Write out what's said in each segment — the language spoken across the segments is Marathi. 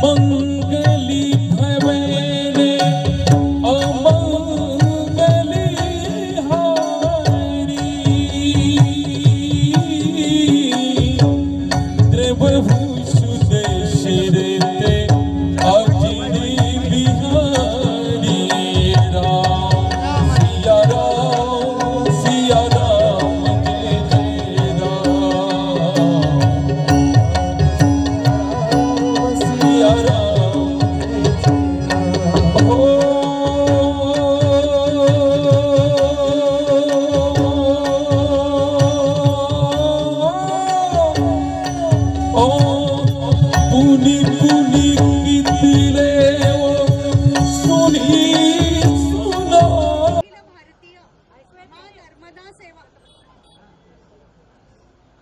मंगली भवेने अमंगली हारी द्रवभूषुते शिरते अजिनी बिहारी राम सिया राम सिया राम जय जय राम सिया राम पुनी पुनी कितले सुनी सुना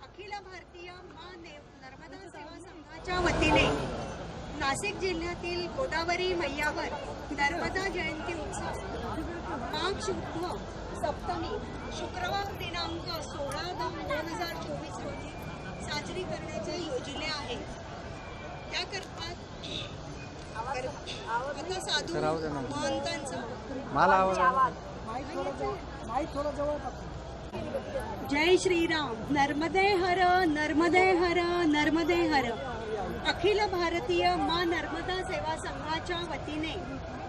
अखिल भारतीय माँ नर्मदा सेवा संघाच्या वतीने नाशिक जिल्ह्यातील गोदावरी मैयावर नर्मदा जयंती उत्सव माघ शुद्ध सप्तमी शुक्रवार दिनांक 16/2/2024 रोजी साजरी करण्याचे योजले आहे। त्याकरता आता साधू महंतांचा जय श्रीराम नर्मदे हर नर्मदे हर नर्मदे हर। अखिल भारतीय माँ नर्मदा सेवा संघाच्या वतीने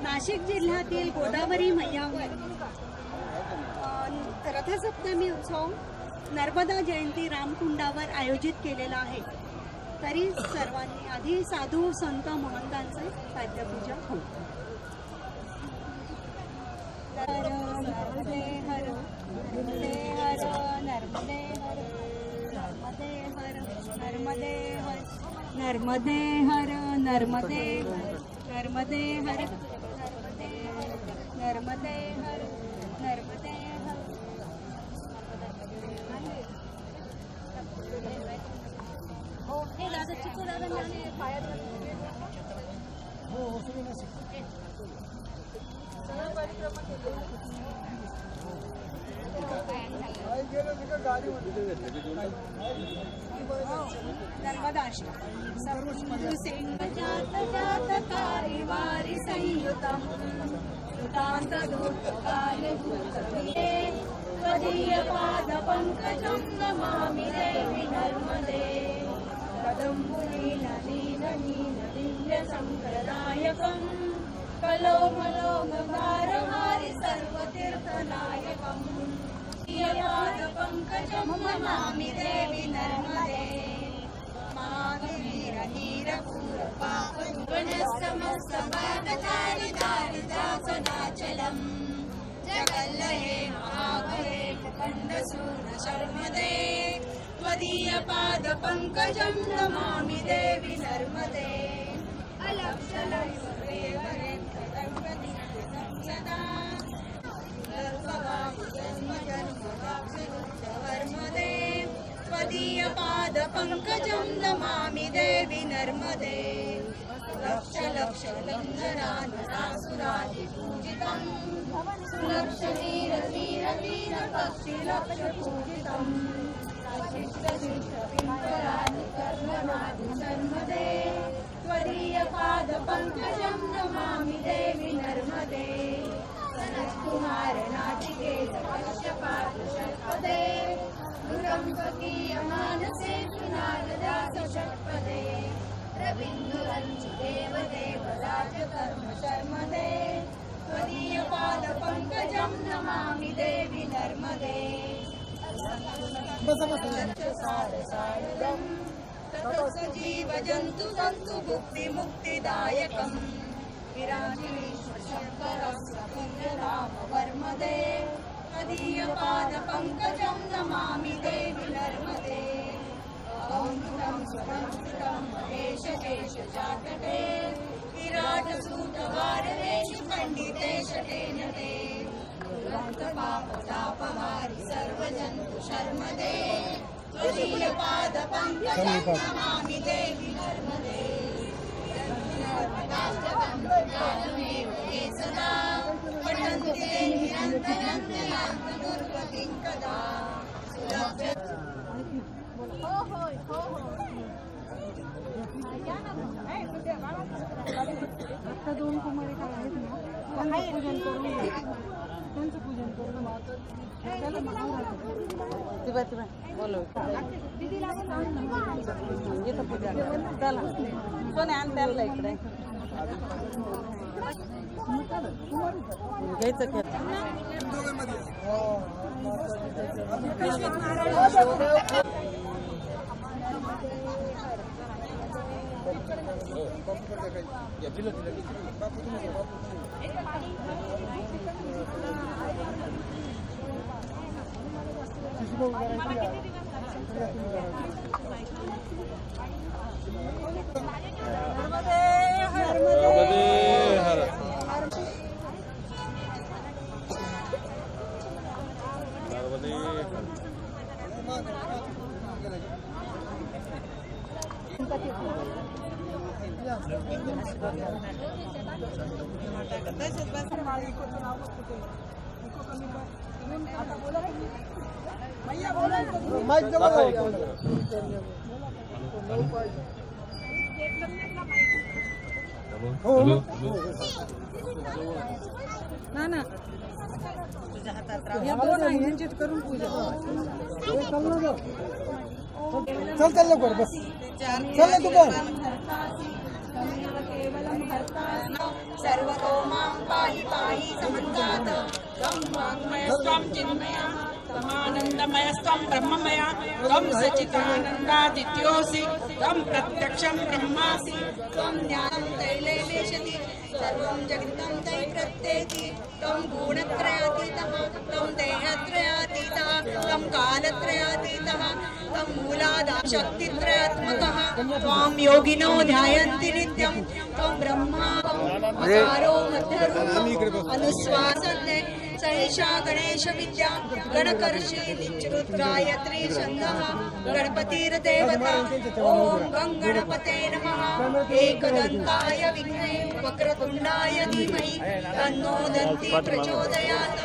नाशिक जिल्ह्यातील गोदावरी मैयावर रथसप्तमी उत्सव नर्मदा जयंती रामकुंडावर आयोजित केलेला आहे। तरी सर्वांनी आधी साधू संत महंतांचे पाद्यपूजा हो। नर्मदे हर नर्मदे हर नर्मदे हर नर्मदे हर नर्मदे हर नर्मदे हर नर्मदे हर नर्मदे हर नर्मदे हर हो हे दादा चिकू दादा ने पायात हो नर्मदाष्टकारिवारि संयुतं त्वदीयपादपङ्कजं नमामि देवि नर्मदे कदम्बुलीनलीनलीनलिङ्गसम्प्रदायकं कलोमलोमकारहारि सर्वतीर्थनायकम् पादपङ्कजं नमामि देवि नर्मदे माधवीरनीरपूरपापविघ्नस्तमस्तपादचारिदारिदासनाचलं जगल्लये महाभये मुकण्डसूरशर्मदे त्वदीयपादपङ्कजं नमामि देवि नर्मदे अलक्षलसदा त्वदीयपादपङ्कजं नमामि देवि नर्मदे लक्ष लक्ष लङ्घनानरासुरादिपूजितं सुलक्ष वीर वीर वीर पक्षि लक्ष पूजितं शिष्ट शिष्ट पिङ्गलानि कर्मणादि नर्मदे त्वदीयपादपङ्कजं नमामि देवि नर्मदे कुमार नाचिकेत कश्यपाद षट्पदे गुरं स्वकीयमानसे सुनारदास षट्पदे रवीन्द्रञ्च देवदेव राजकर्म शर्मदे त्वदीयपादपङ्कजं नमामि देवि नर्मदे ततस्सजीवजन्तु सन्तु भुक्तिमुक्तिदायकम् विराजिनीश्वर शङ्करं पुण्यरामवर्मदे त्वदीयपादपङ्कजं नमामि देवि नर्मदे अहंकृतं स्वहंकृतं महेशकेशजातटे विराटसूतवारवेषु पण्डितेशटे नटे दुरन्तपापतापहारि सर्वजन्तु शर्मदे त्वदीयपादपङ्कजं नमामि देवि नर्मदे ज्ञानमेव ये सदा पठन्ति ते दोन कुमारी काय आहेत ना त्यांचं पूजन करून त्यांचं पूजन करून त्याला महाराज बोलव इथं पूजन चला सोने आण त्यांना इकडे घ्यायचं ना ना तुझ्या हातात यांची करून पूजा चल चल लवकर बस चल ना तू पण सर्वतोमां पाहि पाहि समन्तात् त्वं वाङ्मयस्त्वं चिन्मया त्वमानन्दमयस्त्वं ब्रह्ममया त्वं सच्चिदानन्दादित्योऽसि त्वं प्रत्यक्षं ब्रह्मासि त्वं ज्ञानं त्रैलेशति सर्वं जगतं तै प्रत्येति त्वं गुणत्रयातीतः त्वं देहत्रयातीतः त्वं कालत्रयातीतः त्वं मूलाधाशक्तित्रयात्मकः त्वां योगिनो ध्यायन्ति नित्यं त्वं ब्रह्मा अकारो मध्यरूपम् अनुस्वासते सहिषा गणेश विद्या गणकर्षि निच्रुद्गायत्री छन्दः गणपतिर्देवता ॐ गं गणपते नमः एकदन्ताय विद्महे वक्रतुण्डाय धीमहि तन्नो दन्ती प्रचोदयात्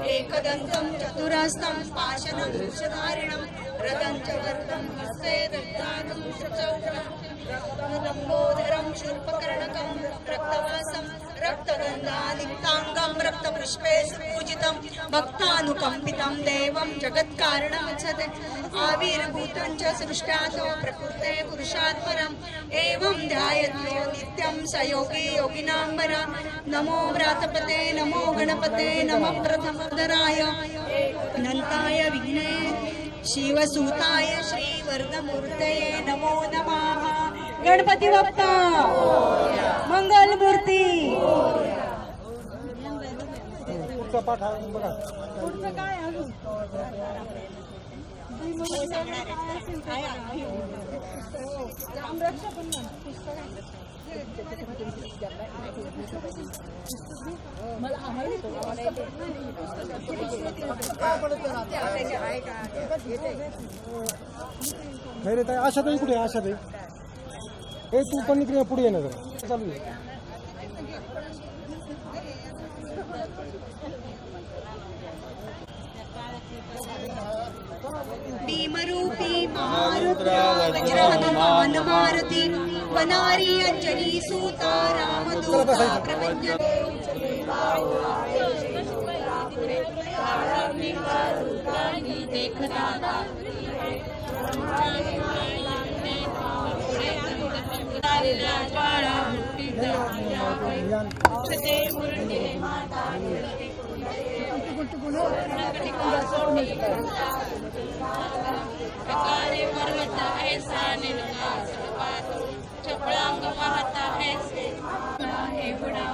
एकदन्तं चतुरस्तं पाशनं वृषधारिणं रथं च वर्तं हस्ते दत्तानं सचौषधं रक्तलम्बोदरं शूर्पकर्णकं रक्तवासं रक्तगन्धालिप्ताङ्गं रक्तपुष्पे सुपूजितं भक्तानुकम्पितं देवं जगत्कारणमच्छते आविर्भूतं च सृष्टातो प्रकृते पुरुषात् परम् एवं ध्यायतो नित्यं स योगी योगिनाम्बर नमो व्रातपते नमो गणपते नमः प्रथमोदराय अनन्ताय विघ्ने शिवसूताय श्रीवरदमूर्तये नमो नमः गणपती बाप्पा मंगलमूर्ती पुढचं काय अजून नाही रे ताई आशाताई कुठे आहे आशाताई हे तू पण इकडे पुढे ये ना जरा चालू आहे भीमरूपी महारुद्र वज्रहनुमान मारुती वनारी अंजनी सूता रामदूता प्रपंच प्रकारे पर्वता ऐसा निर्गास चपळांग वाहता ऐसे एवढा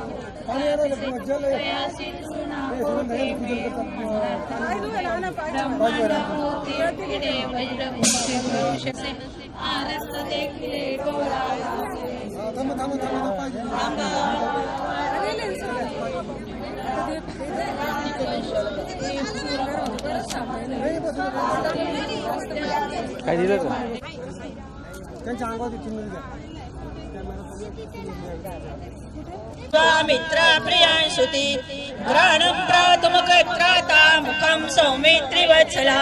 आरस देखले गोळा काय दिलं का त्यांच्या अंगावरती चिन्ह द्या मित्र प्रियांशुति घ्राणं प्रातुमुखत्राता मुखं सौमित्री वत्सला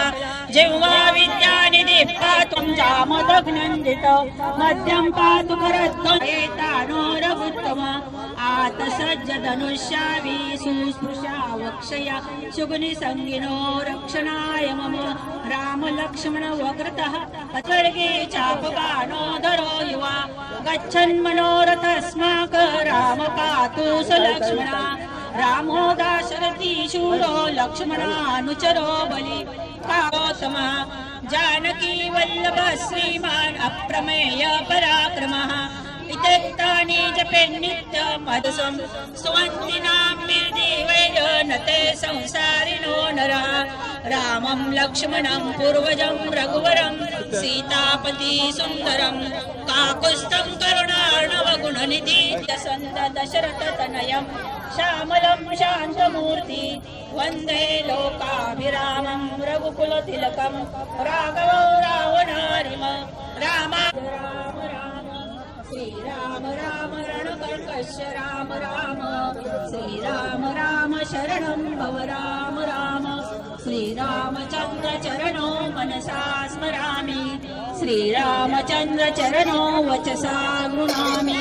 जिह्वा विद्यानिधि पातु जामदग्नन्दित मध्यं पातु करध्वजेतानो रघुत्तम आतसज्ज धनुष्यावि सुस्पृशा वक्षया शुगनिसंगिनो रक्षणाय मम राम लक्ष्मण वक्रतः स्वर्गे चापबाणो धरो युवा गच्छन् मनोरथस्माक राम पातु स लक्ष्मणा रामो दाशरथी शूरो लक्ष्मणानुचरो बलि काकोत्तमः जानकी वल्लभ श्रीमान् अप्रमेय पराक्रमः इत्येतानि जपे नित्यमधुसं स्वन्तिनाम्यदेवैर नते संसारिणो नरः रामं लक्ष्मणं पूर्वजं रघुवरं सीतापति सुन्दरं काकुत्स्थं करुणार्णवगुणनिधि दशरथ दशरथतनयं श्यामलं शान्तमूर्ति वन्दे लोकाभिरामं रघुकुलतिलकं राघवो रावणारिम राम श्रीराम राम रणकर्कश राम राम श्रीराम राम शरणं भव राम राम श्रीरामचन्द्र चरणो मनसा स्मरामि श्रीरामचन्द्र चरणो वचसा गृह्णामि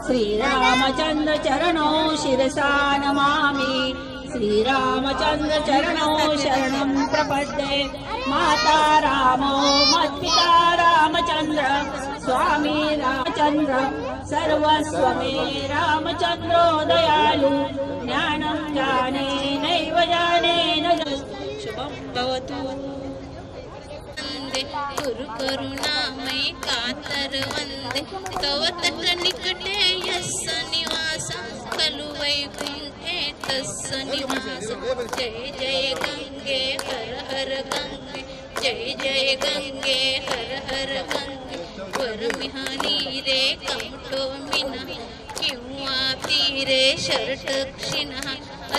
श्रीरामचन्द्र चरणो शिरसा नमामि श्रीरामचन्द्र चरणो शरणं प्रपद्ये माता रामो मत्पिता रामचन्द्र स्वामी रामचन्द्र सर्वस्व मे रामचन्द्रो दयालु ज्ञानं जाने नैव जाने न शुभं भवतु गुरु करुणामयि कातर वन्दे तव तट निकटे यस्य निवासं खलु वैकुण्ठे तस्य निवासं जय जय गंगे हर हर गंगे जय जय गंगे हर हर गंगे वरमिहानीरे कमठोमिनः किंवा तीरे शरटक्षिणः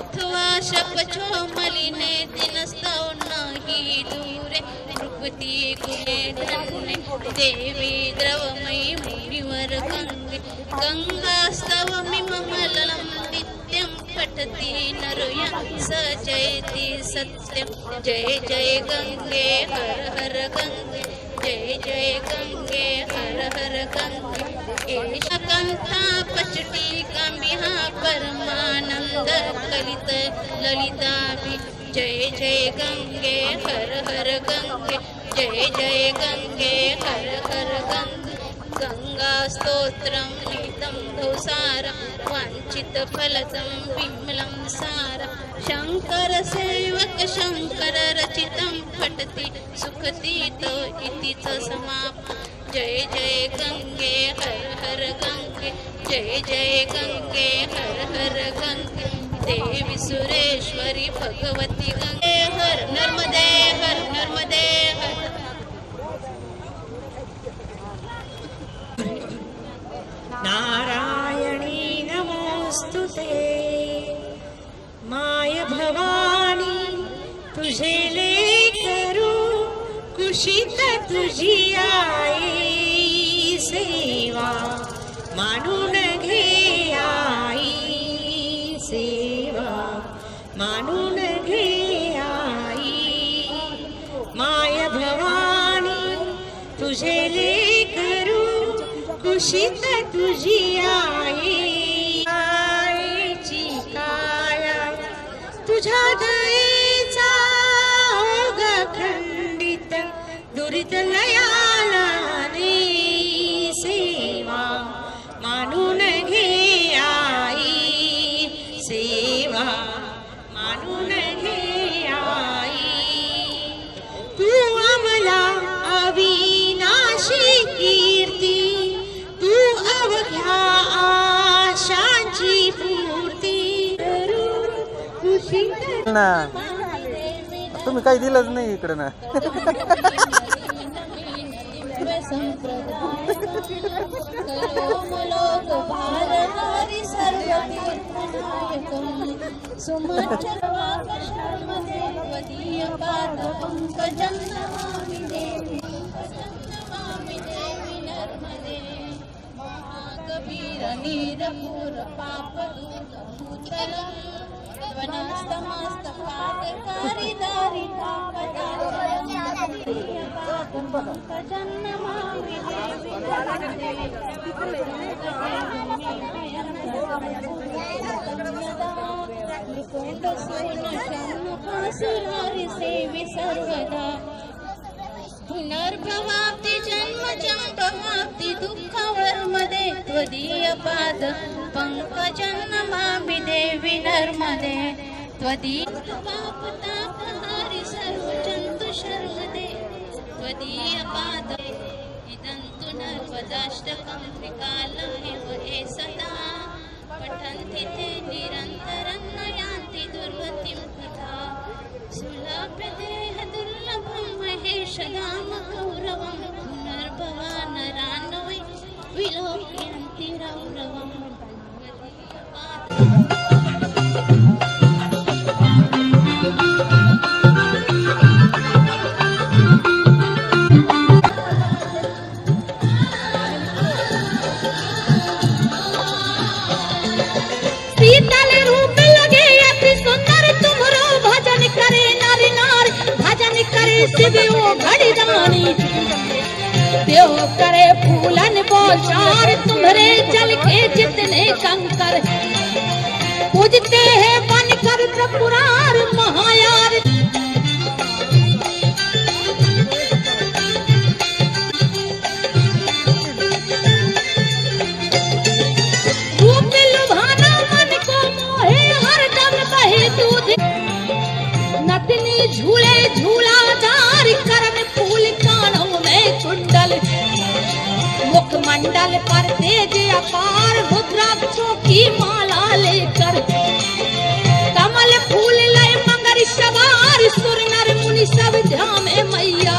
अथवा शपथो मलिने दिनस्तौ नहि दूरे नृपति कुले धन्ये देवी द्रवमयि मुनिवर गंगे गंगास्तवमिममलं नित्यं पठति नरया स जयति सत्यं जय जय गंगे हर हर गंगे जय जय गंगे हर हर गंगे एषा कंठा पचटी कमिहा परमानंद कलित ललिताभि जय जय गंगे हर हर गंगे जय जय गंगे हर हर गंगे गंगा स्तोत्रं नीतं धौसारं वाञ्छित फलदं विमलं सारं शंकर सेवक शंकर रचितं पठति सुखतीतो इति च समाप जय जय गंगे हर हर गंगे जय जय गंगे हर हर गंगे देवी सुरेश्वरी भगवती गंगे हर नर्मदे हर नर्मदे हर नारायणी नमोस्तुते माय भवानी तुझे लेकरू कुशीत तुझी आई सेवा मानून घे आई सेवा मानून घे आई माय भवानी तुझे लेकरू कुशीत तुझी आई आईची काया तुझ्या दयेचा ओघ खंडित दुरित लयालाने सेवा मानून घे आई सेवा मानून घे आई तू आम्हाला अविनाशी कीर्ती तू अवघ्या आशांची पूर्ती ना तुम्ही काही दिलंच नाही इकडे ना घोर पाप दूत भूतलम वनस्तमस्तपादकारी दारिका जन्नमामि सुरारि सेवि सर्वदा पुनर्भवाप्ति जन्म जन्मवाप्ति दुःखवर्मदे त्वदीय पाद पंकजन्नमामि देवि नर्मदे त्वदीय पापतापहारि सर्वजन्तु शर्मदे त्वदीय पाद इदं तु नर्मदाष्टकं त्रिकालमेव हे सदा पठन्ति ते निरन्तरं न यान्ति दुर्गतिं तथा सुलभ्यते दुर्लभं महेशधाम गौरवं पुनर्भवा नरान् वै विलोक्यन्ति रौरवम् शीतल रूप लगे अति सुंदर तुम्हारो भजन करे नर नार भजन करे शिव ओ घड़ीदानी देव करे फूलन बोचार तुम्हारे जल के जितने कंकर पूजते हैं बन कर त्रिपुरार महायार रूप लुभाना मन को मोहे हरदम बहे दूध नतनी झूले झूलादार करम फूल कानों में कुंडल मुखमंडल पर तेज अपार रुद्राक्षों की माला लेकर कमल फूल लय मंगर सवार सुर नर मुनि सब ध्यान मैया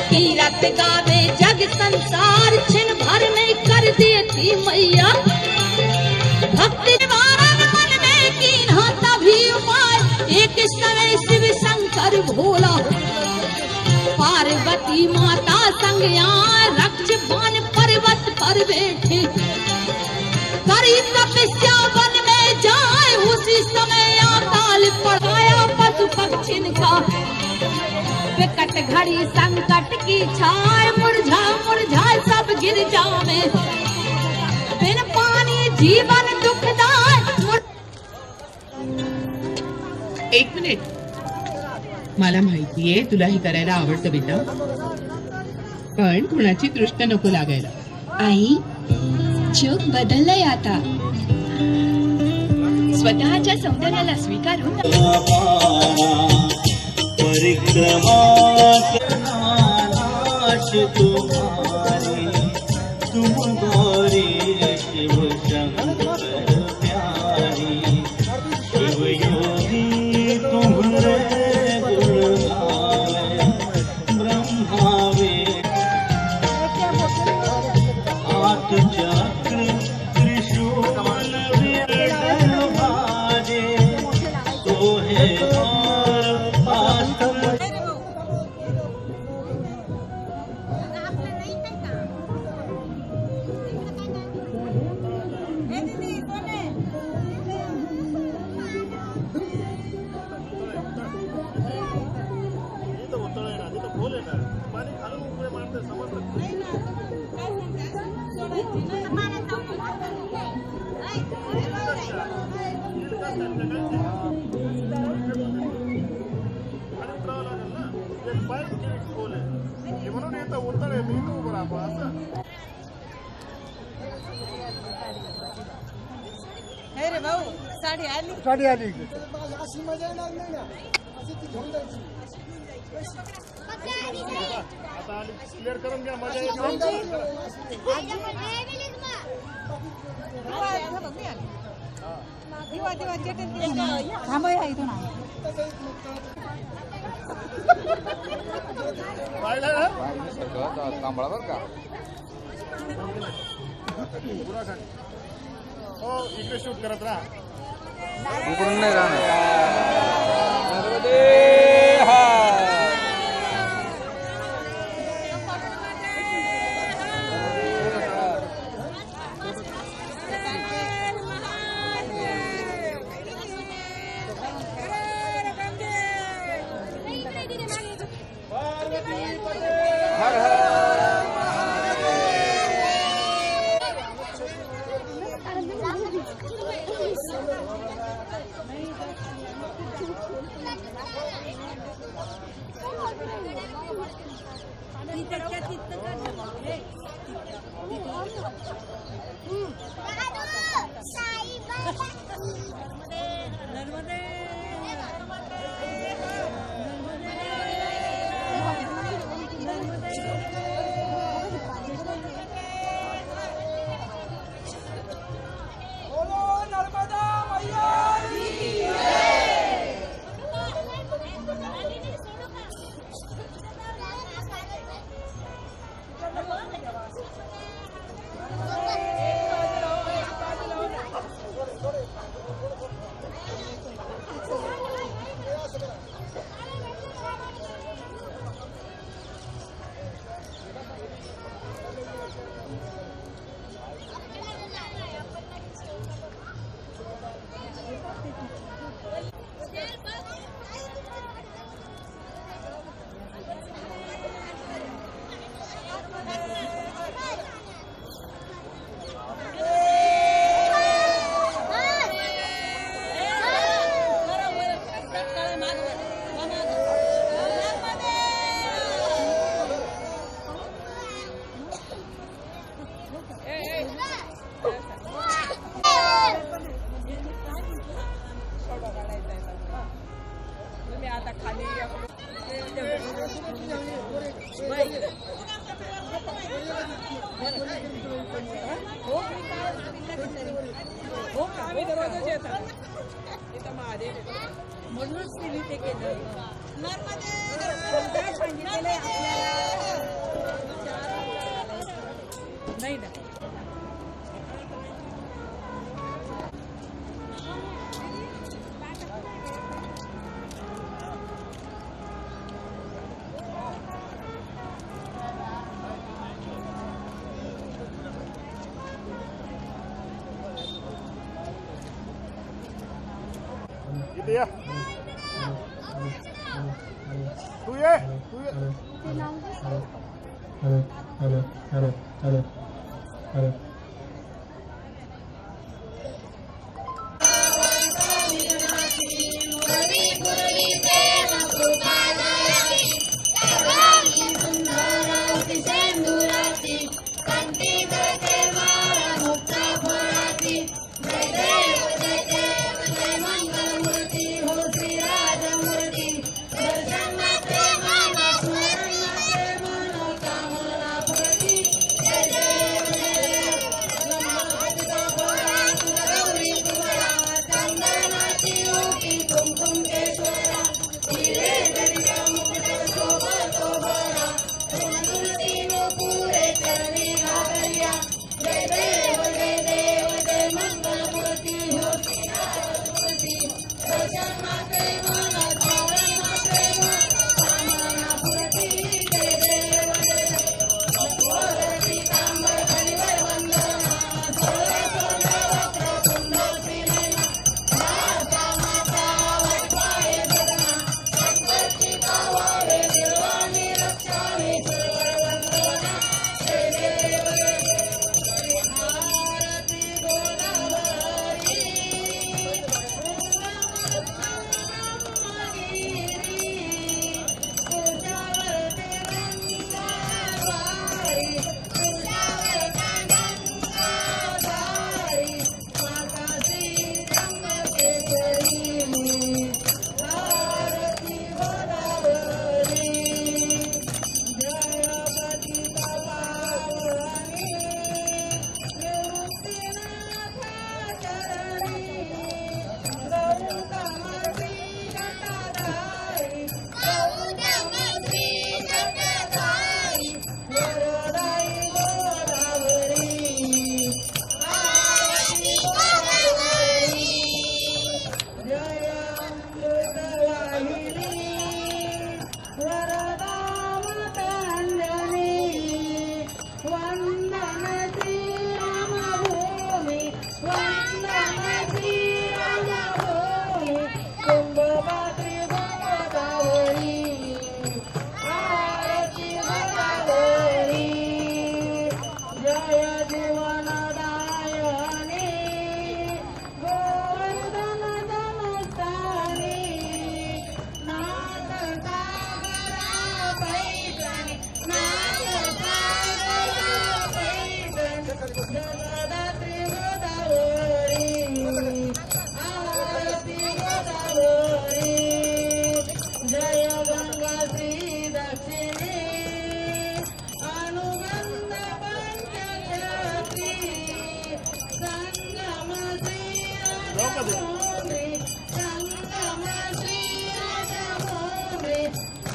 कीरत गावे जग संसार छिन भर में कर देती मैया भक्ति निवारण मन में कीन्हा तभी उपाय एक समय शिव शंकर भोला पार्वती माता संग रक्ष बान पर्वत पर बैठे करी तपस्या वन में जाए उसी समय अकाल पड़ाया पशु पक्षिन का विकट घड़ी संकट की छाए मुरझा मुरझा सब गिर जावे बिन पानी जीवन दुखदाय एक मिनिट मला माहितीये तुला हे करायला आवडतं बेटा पण कुणाची दृष्ट नको लागायला आई जग बदललंय आता स्वतःच्या सौंदर्याला स्वीकारून परिक्रमा नाश तुम्हारी तुम गौरी शिव शंकर प्यारी शिव योगी तुम्हारे गुण गावे ब्रह्मावे हाथ चक्र त्रिशूल विरल भाजे सोहे रे भाऊ साडी आली अशी मजा येणार नाही ना अशी ती घेऊन जायची क्लिअर करून घ्या मजा थांबा इथून तांबळा बर का हो इकडे शूट करत राहा इकडून नाही राहणार म्हणूनच तिने ते केलं. नाही ना इथे या. तू ये.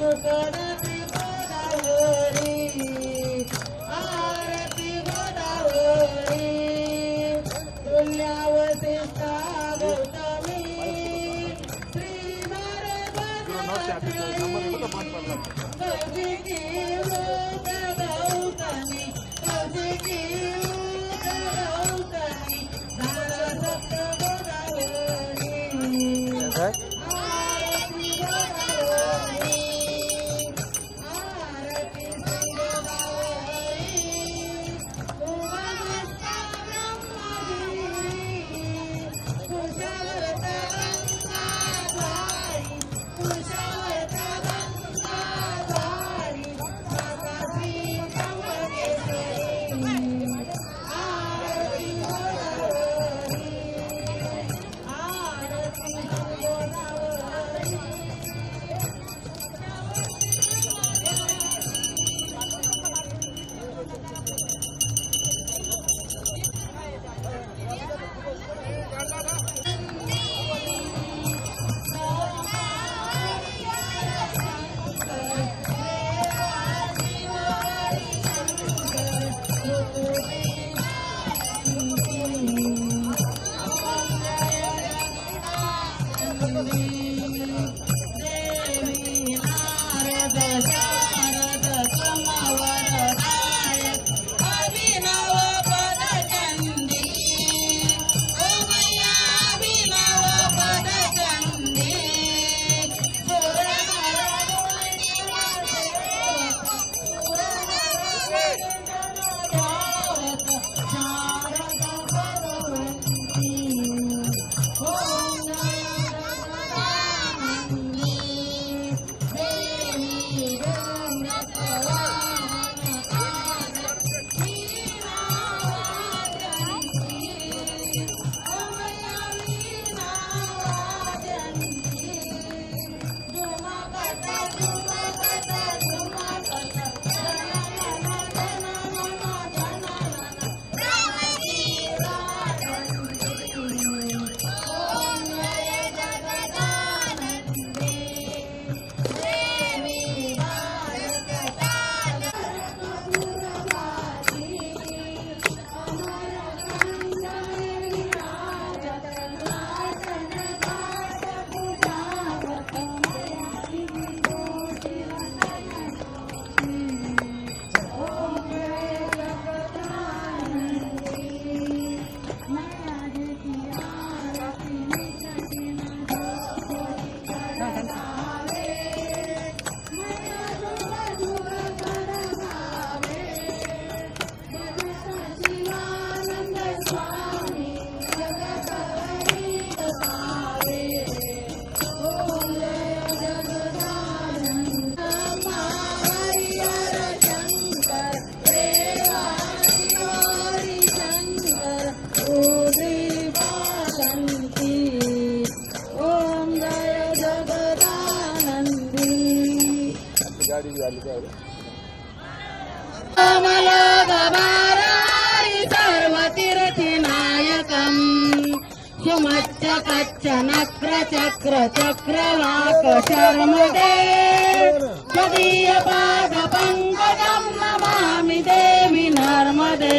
सुखदती गोदावरी आरती गोदावरी तुल्यावसिष्ठा गौतमी श्री कौशिकी वृत गौतमी कौशिकी वृत गौतमी धारसप्त गोदावरी आरती गोदावरी आरती गोदावरी उमामस्ता ब्रह्मगिरी कुशवर्त गंगाधारी कुशवर्त गंगाधारी माता श्री त्र्यंबकेश्वरी आरती गोदावरी आरती गोदावरी देवी नारद शारद समवरदायक अभिनव पदचंडी ओमया अभिनव पदचंडी चक्र चक्रवाक शर्मदे त्वदीय पाद पंकजं नमामि देवी नर्मदे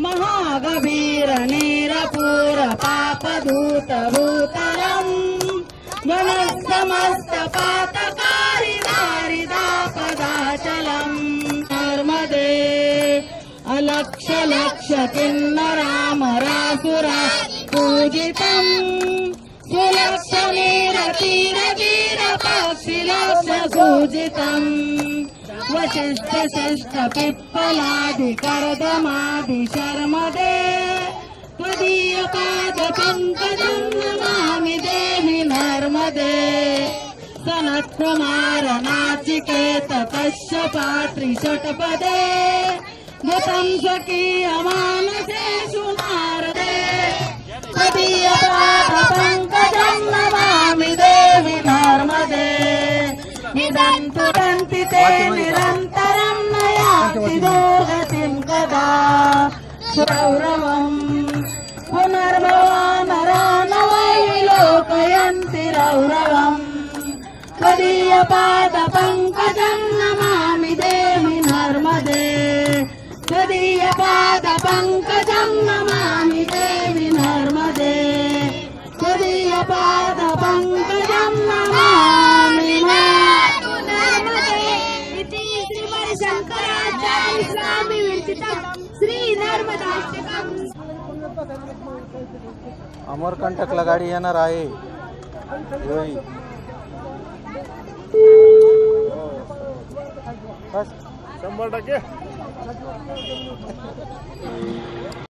महागभीर नीरपूर पापधूत भूतरं मनस्समस्त पातकारी दारिदापदाचलं नर्मदे अलक्ष लक्ष किन्नरामरासुरा पूजितं सुलक्षणीरतीरवीरपक्षिलक्ष सूजितं वसिष्ठ शिष्ट पिप्पलादि कर्दमादि शर्मदे त्वदीय पाद पंकजं नमामि देवी नर्मदे सनत्कुमार नाचिकेत कश्यपात्रि षट्पदे गतं स्वकीयमानसेषु नारदे त्वदीय पाद पंकजं नमामि देवी नर्मदे निदन्तु दन्ति ते निरन्तरं नयाति दुर्गतिं कदा सुरौरवम् पुनर्भवानरा न वै विलोकयन्ति रौरवम् त्वदीय पाद पंकजं नमामि देवी नर्मदे त्वदीय पाद पंकजं नमामि नर्मदे इति श्रीमद्शंकराचार्य स्वामी विरचितं श्री नर्मदाष्टकम्. अमरकंटकला गाडी येणार आहे होय. बस 100%.